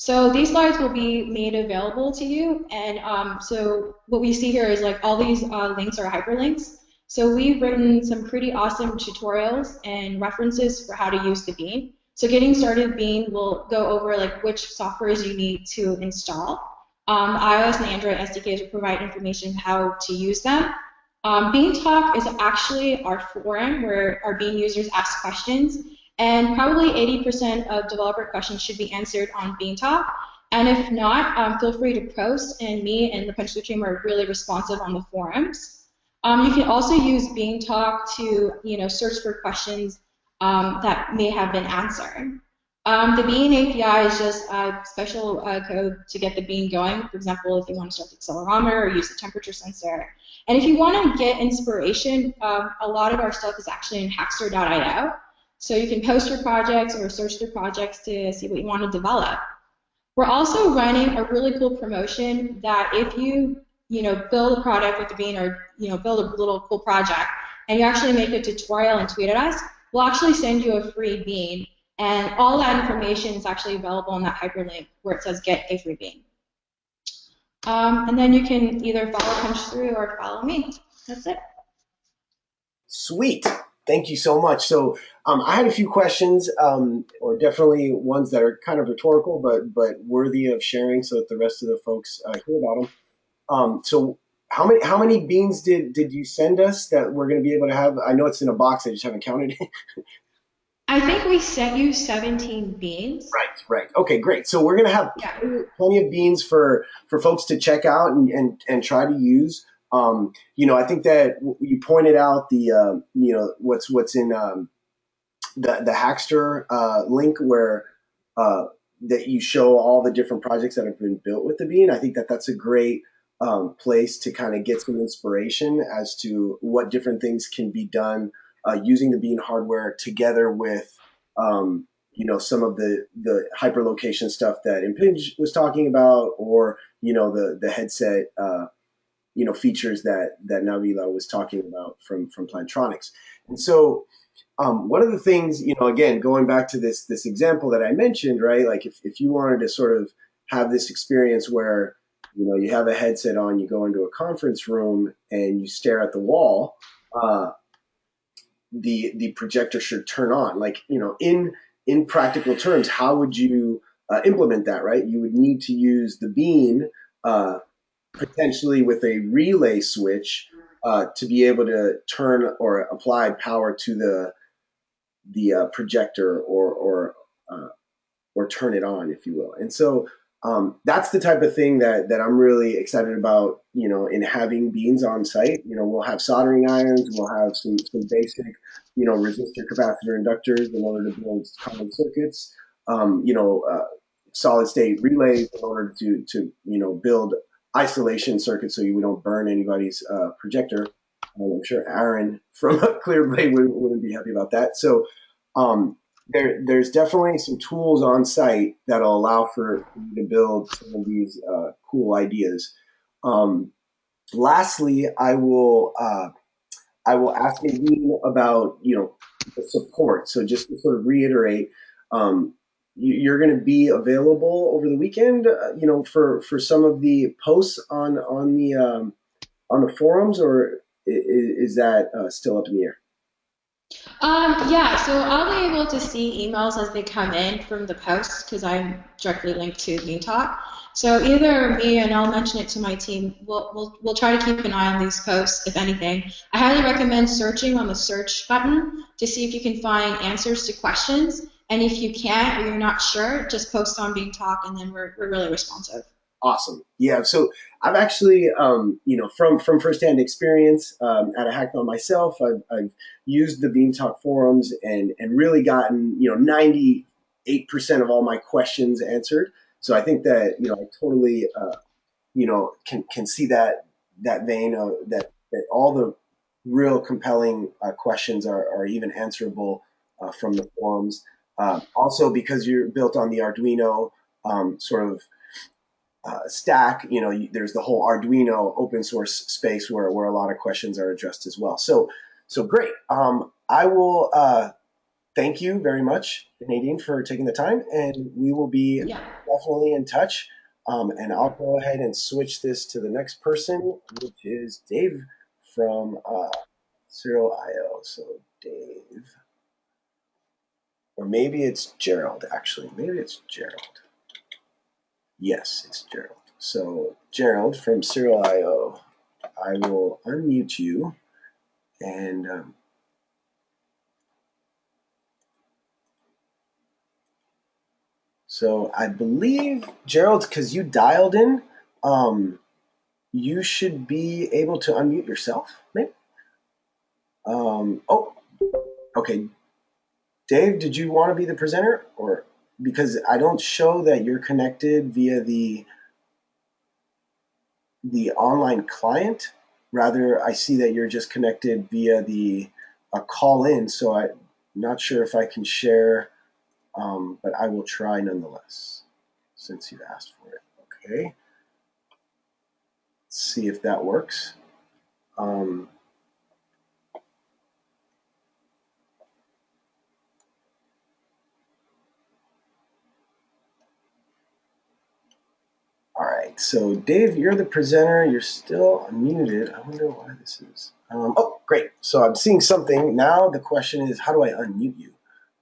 So these slides will be made available to you, and so what we see here is like all these links are hyperlinks. So we've written some pretty awesome tutorials and references for how to use the Bean. So getting started Bean will go over like which softwares you need to install. iOS and Android SDKs will provide information how to use them. Bean Talk is actually our forum where our Bean users ask questions, and probably 80% of developer questions should be answered on Bean Talk. And if not, feel free to post, and me and the PunchThrough team are really responsive on the forums. You can also use Bean Talk to search for questions that may have been answered. The Bean API is just a special code to get the Bean going. For example, if you want to start the accelerometer or use the temperature sensor. And if you want to get inspiration, a lot of our stuff is actually in hackster.io. So you can post your projects or search through projects to see what you want to develop. We're also running a really cool promotion that if you build a product with the Bean, or build a little cool project, and you actually make a tutorial and tweet at us, we'll actually send you a free Bean. And all that information is actually available in that hyperlink where it says get a free Bean. And then you can either follow PunchThrough or follow me. That's it. Sweet. Thank you so much. So I had a few questions, or definitely ones that are kind of rhetorical, but worthy of sharing so that the rest of the folks hear about them. So how many beans did you send us that we're going to be able to have? I know it's in a box. I just haven't counted it. I think we sent you 17 beans. Right. Okay, great. So we're going to have plenty of beans for folks to check out and try to use. I think that you pointed out the what's in the Hackster link where that you show all the different projects that have been built with the Bean. I think that that's a great place to kind of get some inspiration as to what different things can be done using the Bean hardware together with some of the hyperlocation stuff that Impinj was talking about, or the headset features that Navila was talking about from Plantronics. And so one of the things, again, going back to this example that I mentioned, right? Like if you wanted to sort of have this experience where you have a headset on, you go into a conference room and you stare at the wall, the projector should turn on. Like, in practical terms, how would you implement that, right? You would need to use the Bean potentially with a relay switch to be able to turn or apply power to the projector or turn it on, if you will. And so that's the type of thing that I'm really excited about, in having beans on site. We'll have soldering irons, we'll have some basic, resistor, capacitor, inductors in order to build common circuits, solid state relays in order to build isolation circuits so we don't burn anybody's projector. I'm sure Aaron from Clearblade wouldn't be happy about that. So there's definitely some tools on site that'll allow for you to build some of these cool ideas. Lastly, I will ask Nadine about the support. So just to sort of reiterate, you're going to be available over the weekend, for some of the posts on the forums, or is that still up in the air? Yeah, so I'll be able to see emails as they come in from the posts because I'm directly linked to Bean Talk. So either me, and I'll mention it to my team, we'll try to keep an eye on these posts, if anything. I highly recommend searching on the search button to see if you can find answers to questions. And if you can't or you're not sure, just post on Bean Talk, and then we're really responsive. Awesome. Yeah. So I've actually, from firsthand experience at a hackathon myself, I've used the Bean Talk forums and really gotten 98% of all my questions answered. So I think that I totally can see that vein of that all the real compelling questions are even answerable from the forums. Also, because you're built on the Arduino sort of stack, there's the whole Arduino open source space where a lot of questions are addressed as well. So great. I will thank you very much, Nadine, for taking the time, and we will be definitely in touch. And I'll go ahead and switch this to the next person, which is Dave from SerialIO. So Dave, or maybe it's Gerald. Actually, maybe it's Gerald. Yes, it's Gerald. So Gerald from SerialIO, I will unmute you and. So I believe, Gerald, because you dialed in, you should be able to unmute yourself, maybe? Oh, okay. Dave, did you want to be the presenter? Or because I don't show that you're connected via the online client. Rather, I see that you're just connected via the call in. So I'm not sure if I can share, but I will try nonetheless, since you asked for it. Okay. See if that works. All right, so Dave, you're the presenter. You're still unmuted. I wonder why this is. Oh, great. So I'm seeing something. Now the question is, how do I unmute you?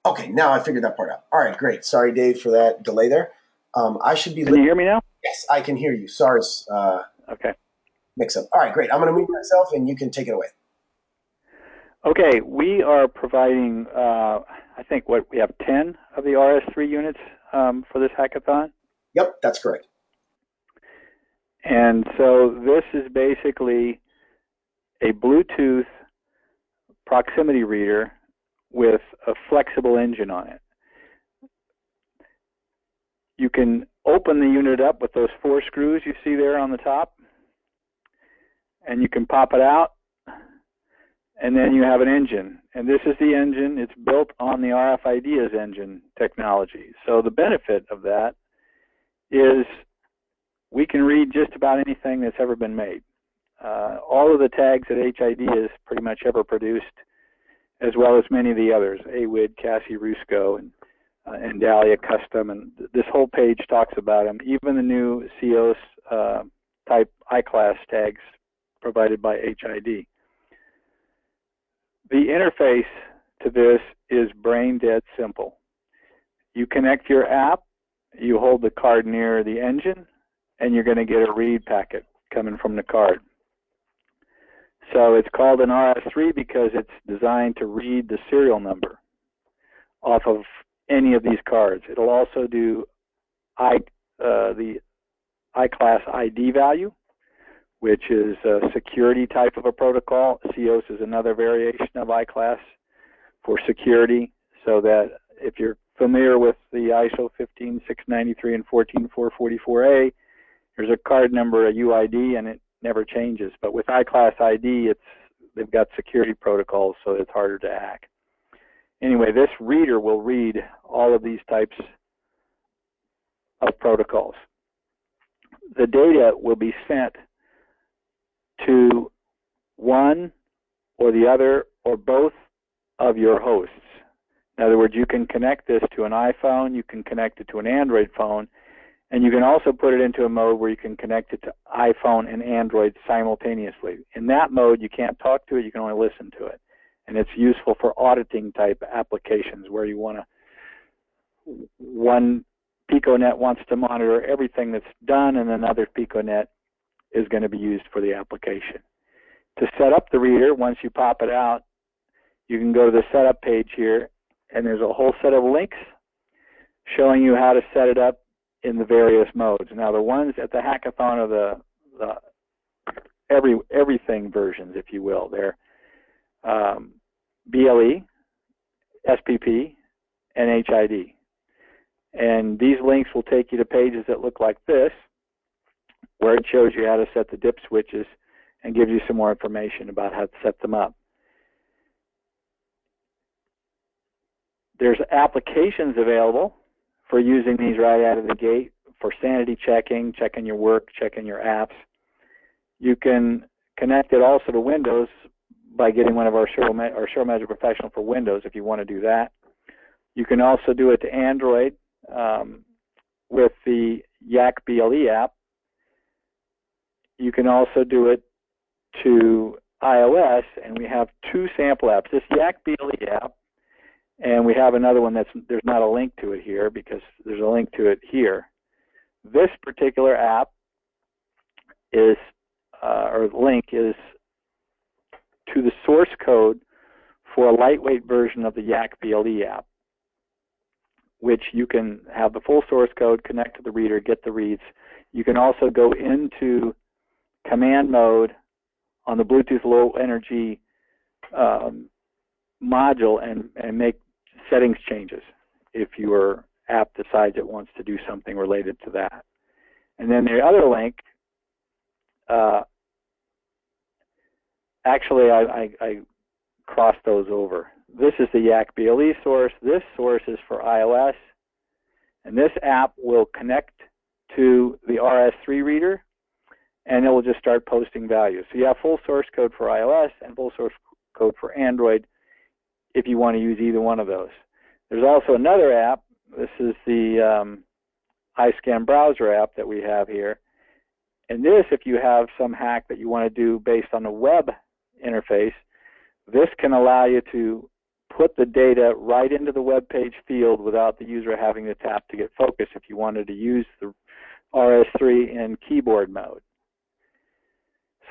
Okay, now I figured that part out. All right, great. Sorry, Dave, for that delay there. I should be. Can you hear me now? Yes, I can hear you. Sorry. Okay. Mix up. All right, great. I'm going to mute myself, and you can take it away. Okay, we are providing, I think, we have 10 of the RS3 units for this hackathon? Yep, that's correct. And so this is basically a Bluetooth proximity reader with a flexible engine on it. You can open the unit up with those 4 screws you see there on the top, and you can pop it out, and then you have an engine. And this is the engine. It's built on the RF Ideas engine technology. So the benefit of that is we can read just about anything that's ever been made. All of the tags that HID has pretty much ever produced, as well as many of the others, AWID, Cassie Rusco, and Dahlia Custom, and this whole page talks about them. Even the new COS type I-class tags provided by HID. The interface to this is brain dead simple. You connect your app, you hold the card near the engine, and you're going to get a read packet coming from the card. So it's called an RS3 because it's designed to read the serial number off of any of these cards. It'll also do the I-class ID value, which is a security type of a protocol. COS is another variation of I-class for security, so that if you're familiar with the ISO 15693 and 14444A, there's a card number, a UID, and it never changes. But with I-class ID, they've got security protocols, so it's harder to hack. Anyway, this reader will read all of these types of protocols. The data will be sent to one or the other or both of your hosts. In other words, you can connect this to an iPhone, you can connect it to an Android phone, and you can also put it into a mode where you can connect it to iPhone and Android simultaneously. In that mode, you can't talk to it, you can only listen to it. And it's useful for auditing type applications where you want to, one PicoNet wants to monitor everything that's done, and another PicoNet is going to be used for the application. To set up the reader, once you pop it out, you can go to the setup page here, and there's a whole set of links showing you how to set it up in the various modes. Now, the ones at the hackathon are the everything versions, if you will. They're BLE, SPP, and HID. And these links will take you to pages that look like this, where it shows you how to set the dip switches and gives you some more information about how to set them up. There's applications available for using these right out of the gate for sanity checking, checking your work, checking your apps. You can connect it also to Windows by getting one of our Serial Manager Professional for Windows if you want to do that. You can also do it to Android with the Yak BLE app. You can also do it to iOS, and we have 2 sample apps. This Yak BLE app, and we have another one there's not a link to it here because there's a link to it here. This particular app is, or link is to the source code for a lightweight version of the Yak BLE app, which you can have the full source code, connect to the reader, get the reads. You can also go into command mode on the Bluetooth low energy module and make settings changes if your app decides it wants to do something related to that. And then the other link, actually I crossed those over. This is the Yak BLE source. This source is for iOS, and this app will connect to the RS3 reader, and it will just start posting values. So you have full source code for iOS and full source code for Android if you want to use either one of those. There's also another app. This is the iScan browser app that we have here. And this, if you have some hack that you want to do based on a web interface, this can allow you to put the data right into the web page field without the user having to tap to get focus if you wanted to use the RS3 in keyboard mode.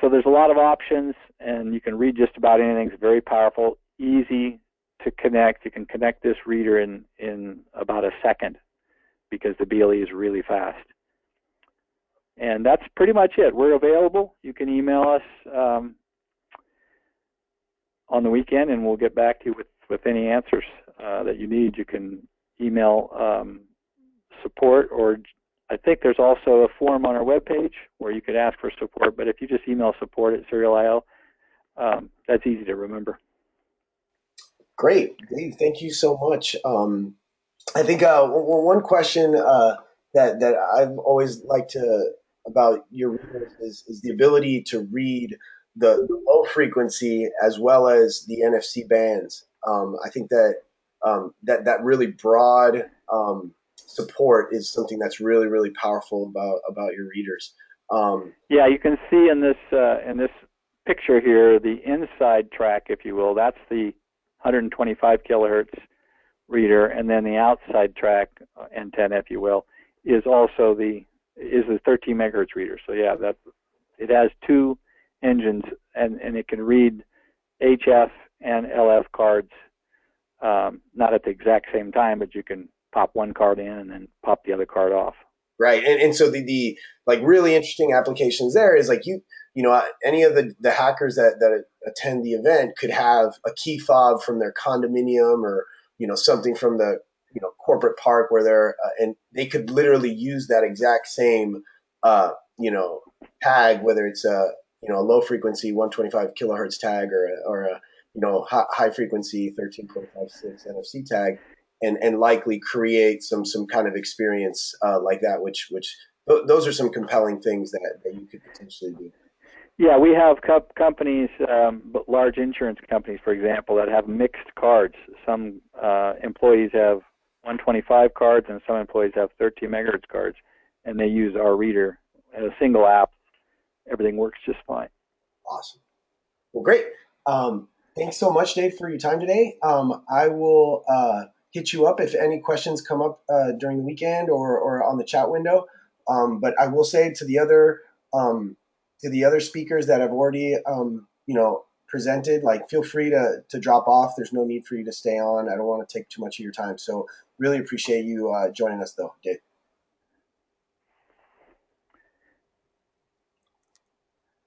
So there's a lot of options, and you can read just about anything. It's very powerful, easy to connect. You can connect this reader in about a second because the BLE is really fast. And that's pretty much it. We're available. You can email us on the weekend, and we'll get back to you with any answers that you need. You can email support, or I think there's also a form on our webpage where you could ask for support, but if you just email support at SerialIO, that's easy to remember. Great, Dave. Thank you so much. I think one question that I've always liked to about your readers is the ability to read the low frequency as well as the NFC bands. I think that that really broad support is something that's really, really powerful about your readers. Yeah, you can see in this picture here the inside track, if you will. That's the 125 kilohertz reader, and then the outside track antenna, if you will, is also the 13 megahertz reader. So yeah, that it has 2 engines, and it can read HF and LF cards, not at the exact same time, but you can pop one card in and then pop the other card off. Right, and so the like really interesting applications there is like you know any of the hackers that attend the event could have a key fob from their condominium or something from the corporate park where they're and they could literally use that exact same tag, whether it's a a low frequency 125 kilohertz tag or a high frequency 13.56 NFC tag, and likely create some kind of experience like that, which those are some compelling things that you could potentially do. Yeah, we have companies, large insurance companies, for example, that have mixed cards. Some employees have 125 cards and some employees have 13 megahertz cards, and they use our reader in a single app. Everything works just fine. Awesome. Well, great. Thanks so much, Dave, for your time today. I will hit you up if any questions come up during the weekend or on the chat window. But I will say to the other speakers that have already presented, like feel free to drop off. There's no need for you to stay on. I don't want to take too much of your time. So really appreciate you joining us, though, Dave.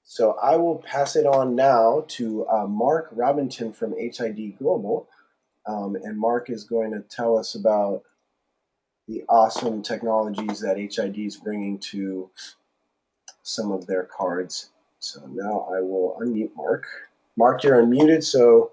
So I will pass it on now to Mark Robinton from HID Global. And Mark is going to tell us about the awesome technologies that HID is bringing to some of their cards. So now I will unmute Mark. Mark, you're unmuted, so